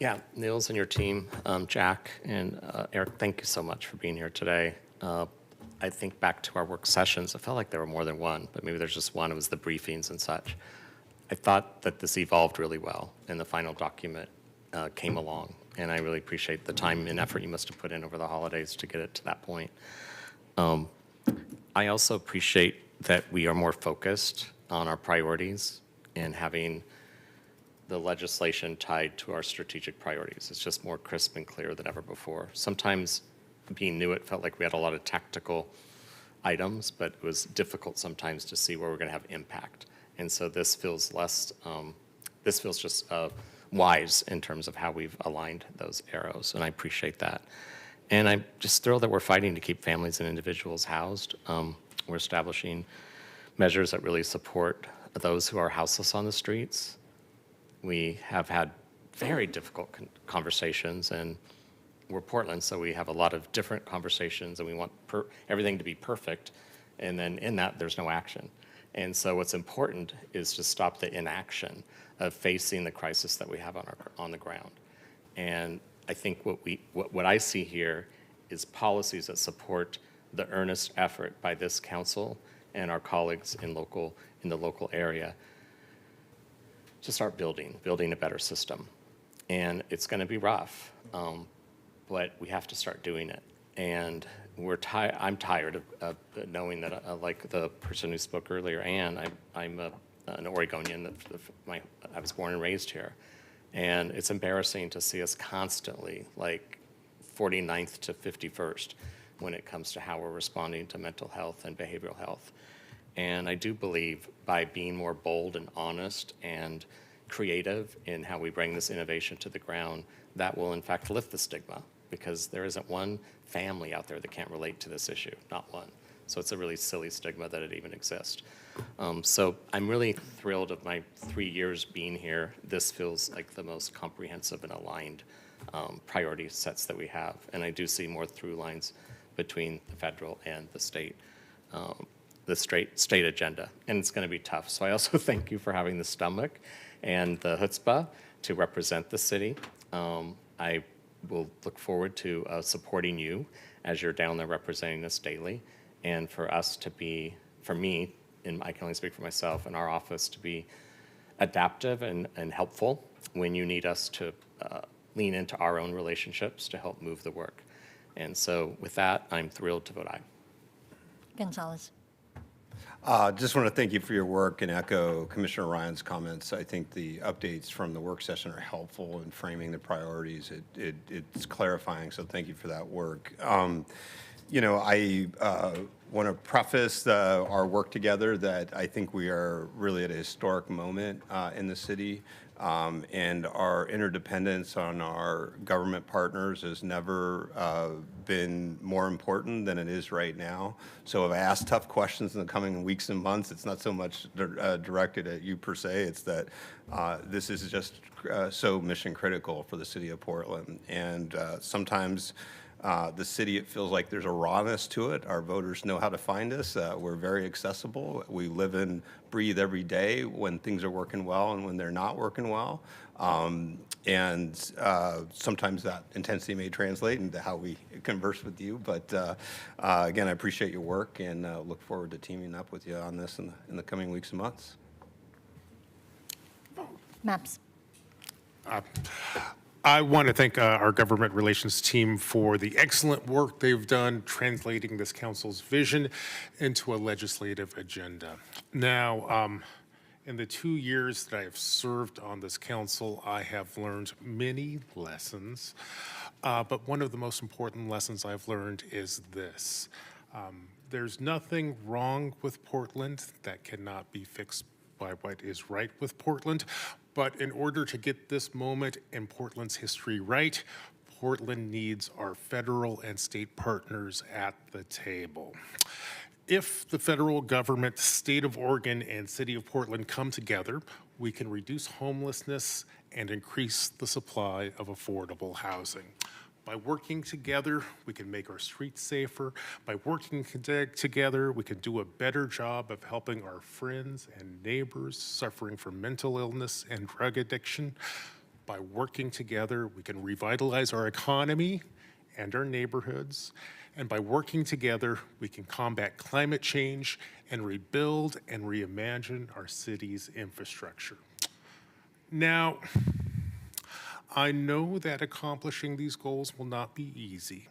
Yeah, Niels and your team, Jack and Eric, thank you so much for being here today. I think back to our work sessions, it felt like there were more than one, but maybe there's just one. It was the briefings and such. I thought that this evolved really well, and the final document came along. And I really appreciate the time and effort you must have put in over the holidays to get it to that point. I also appreciate that we are more focused on our priorities and having the legislation tied to our strategic priorities. It's just more crisp and clear than ever before. Sometimes being new, it felt like we had a lot of tactical items, but it was difficult sometimes to see where we're going to have impact. And so this feels just wise in terms of how we've aligned those arrows, and I appreciate that. And I'm just thrilled that we're fighting to keep families and individuals housed. We're establishing measures that really support those who are houseless on the streets. We have had very difficult conversations, and we're Portland, so we have a lot of different conversations, and we want everything to be perfect, and then in that, there's no action. And so what's important is to stop the inaction of facing the crisis that we have on the ground. And I think what I see here is policies that support the earnest effort by this council and our colleagues in the local area to start building a better system. And it's going to be rough, but we have to start doing it. And I'm tired of knowing that, like the person who spoke earlier, Ann, I'm an Oregonian. I was born and raised here. And it's embarrassing to see us constantly, like 49th to 51st, when it comes to how we're responding to mental health and behavioral health. And I do believe by being more bold and honest and creative in how we bring this innovation to the ground, that will in fact lift the stigma, because there isn't one family out there that can't relate to this issue, not one. So it's a really silly stigma that it even exists. So I'm really thrilled of my 3 years being here. This feels like the most comprehensive and aligned priority sets that we have. And I do see more through lines between the federal and the state agenda. And it's going to be tough. So I also thank you for having the stomach and the chutzpah to represent the city. I will look forward to supporting you as you're down there representing us daily. And for us to be, for me, and I can only speak for myself, in our office to be adaptive and helpful when you need us to lean into our own relationships to help move the work. And so with that, I'm thrilled to vote aye. Gonzalez. Just want to thank you for your work and echo Commissioner Ryan's comments. I think the updates from the work session are helpful in framing the priorities. It's clarifying, so thank you for that work. You know, I want to preface our work together that I think we are really at a historic moment in the city, and our interdependence on our government partners has never been more important than it is right now. So if I ask tough questions in the coming weeks and months, it's not so much directed at you per se, it's that this is just so mission critical for the city of Portland. And sometimes the city, it feels like there's a rawness to it. Our voters know how to find us. We're very accessible. We live and breathe every day when things are working well and when they're not working well. And sometimes that intensity may translate into how we converse with you. But again, I appreciate your work and look forward to teaming up with you on this in the coming weeks and months. Maps. I want to thank our government relations team for the excellent work they've done translating this council's vision into a legislative agenda. Now, in the 2 years that I have served on this council, I have learned many lessons, but one of the most important lessons I've learned is this. There's nothing wrong with Portland that cannot be fixed by what is right with Portland. But in order to get this moment in Portland's history right, Portland needs our federal and state partners at the table. If the federal government, state of Oregon, and city of Portland come together, we can reduce homelessness and increase the supply of affordable housing. By working together, we can make our streets safer. By working together, we can do a better job of helping our friends and neighbors suffering from mental illness and drug addiction. By working together, we can revitalize our economy and our neighborhoods. And by working together, we can combat climate change and rebuild and reimagine our city's infrastructure. Now, I know that accomplishing these goals will not be easy.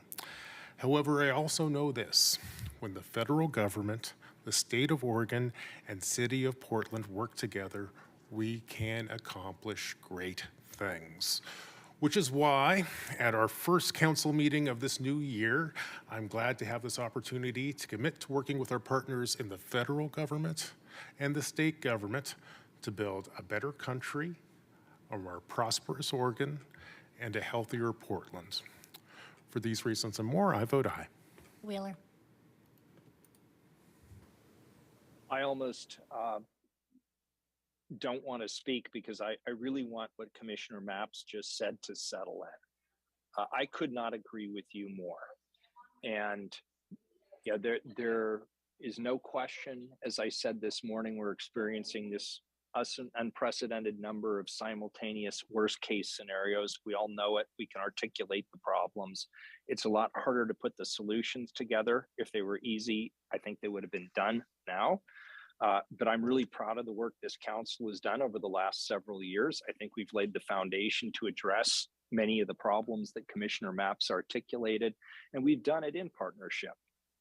However, I also know this: when the federal government, the state of Oregon, and city of Portland work together, we can accomplish great things. Which is why, at our first council meeting of this new year, I'm glad to have this opportunity to commit to working with our partners in the federal government and the state government to build a better country, a more prosperous Oregon, and a healthier Portland. For these reasons and more, I vote aye. Wheeler. I almost don't want to speak because I really want what Commissioner Maps just said to settle in. I could not agree with you more. And yeah, there is no question, as I said this morning, we're experiencing this unprecedented number of simultaneous worst case scenarios. We all know it. We can articulate the problems. It's a lot harder to put the solutions together. If they were easy, I think they would have been done now. But I'm really proud of the work this council has done over the last several years. I think we've laid the foundation to address many of the problems that Commissioner Mapps articulated, and we've done it in partnership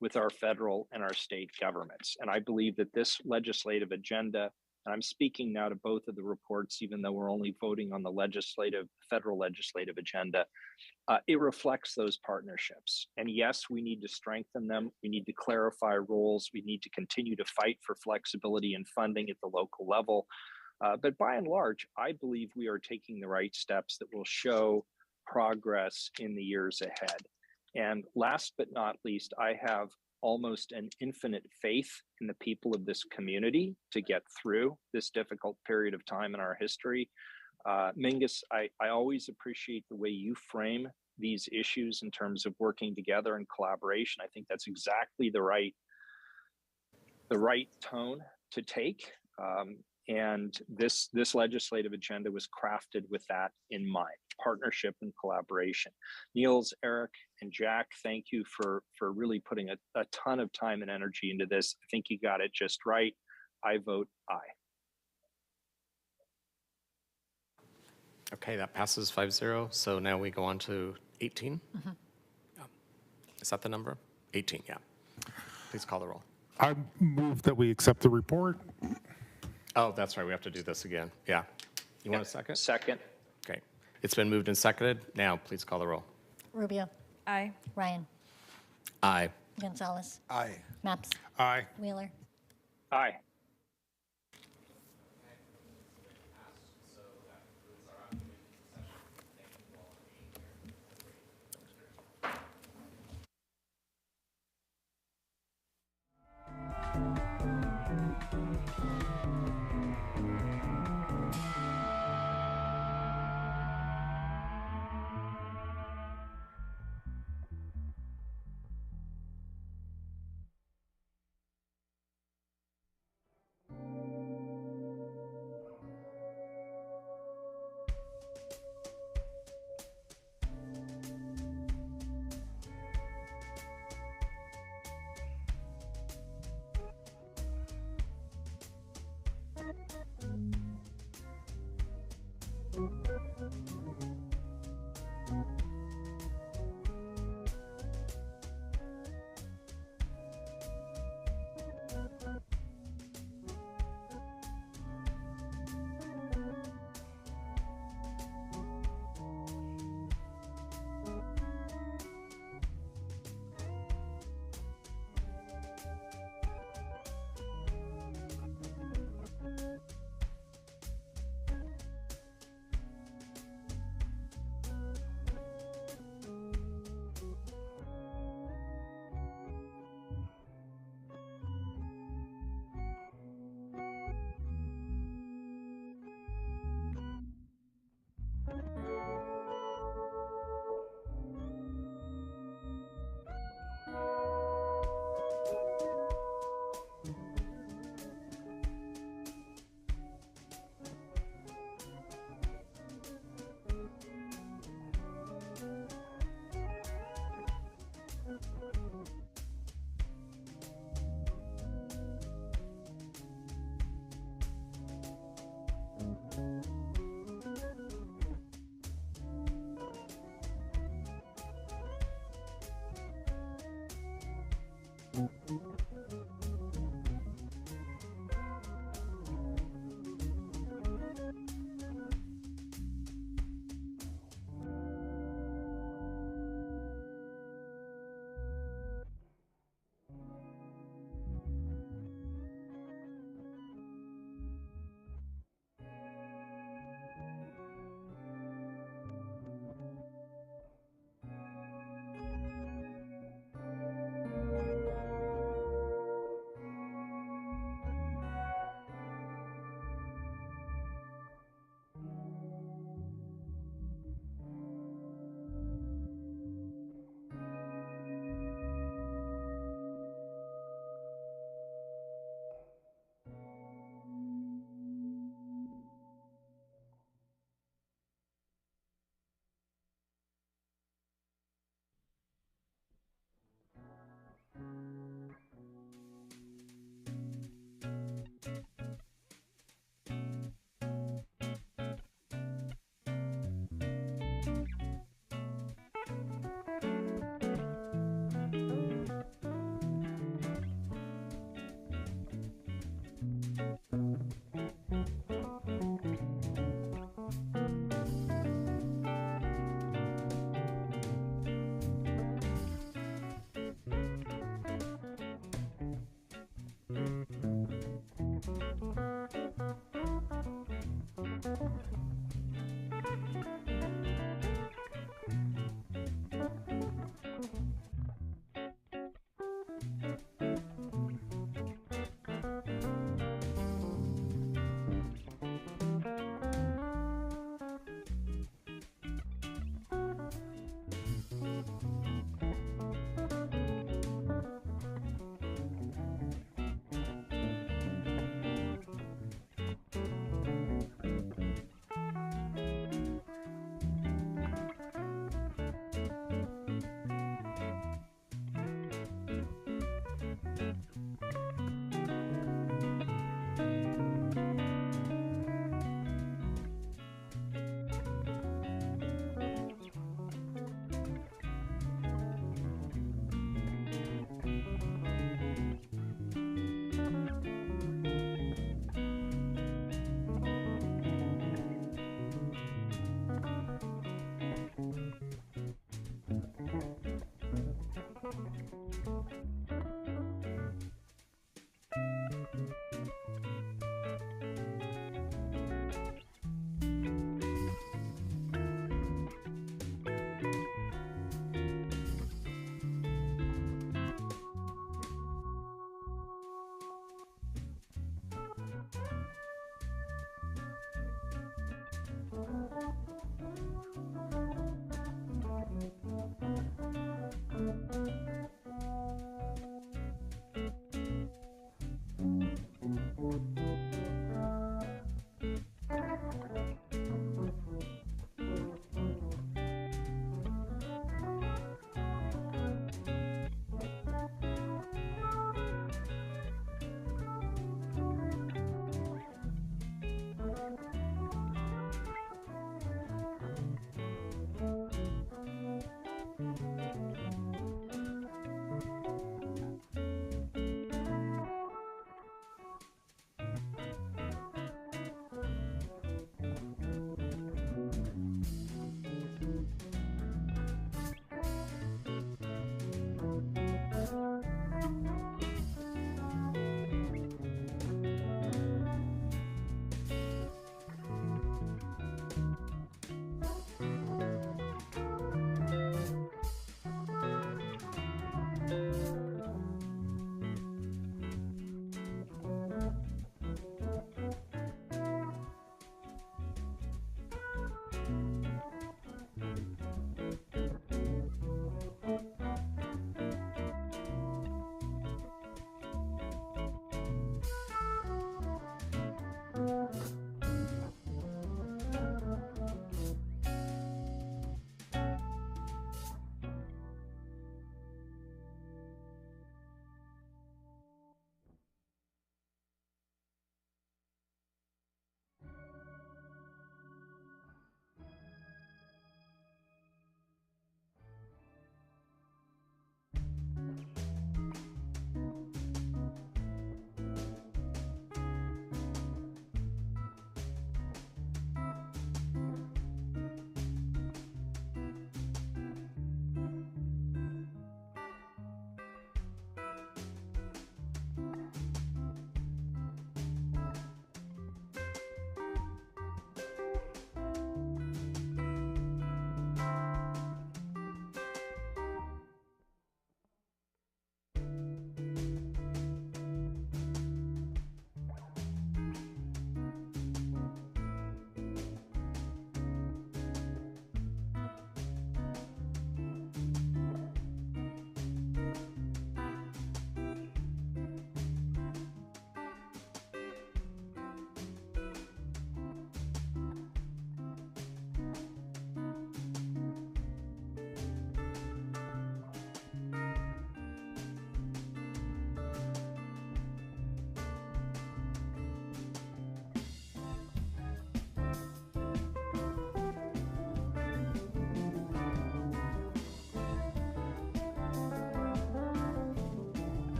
with our federal and our state governments. And I believe that this legislative agenda, and I'm speaking now to both of the reports, even though we're only voting on the federal legislative agenda, it reflects those partnerships. And yes, we need to strengthen them. We need to clarify roles. We need to continue to fight for flexibility and funding at the local level. But by and large, I believe we are taking the right steps that will show progress in the years ahead. And last but not least, I have almost an infinite faith in the people of this community to get through this difficult period of time in our history. Mingus, I always appreciate the way you frame these issues in terms of working together and collaboration. I think that's exactly the right tone to take. And this legislative agenda was crafted with that in mind, partnership and collaboration. Niels, Eric, and Jack, thank you for really putting a ton of time and energy into this. I think you got it just right. I vote aye. Okay, that passes 5-0. So now we go on to 18. Yeah. Is that the number? 18, yeah. Please call the roll. I move that we accept the report. Oh, that's right. We have to do this again. Yeah. You want a second? Second. Okay. It's been moved and seconded. Now, please call the roll. Rubio. Aye. Ryan. Aye. Gonzalez. Aye. Maps. Aye. Wheeler. Aye.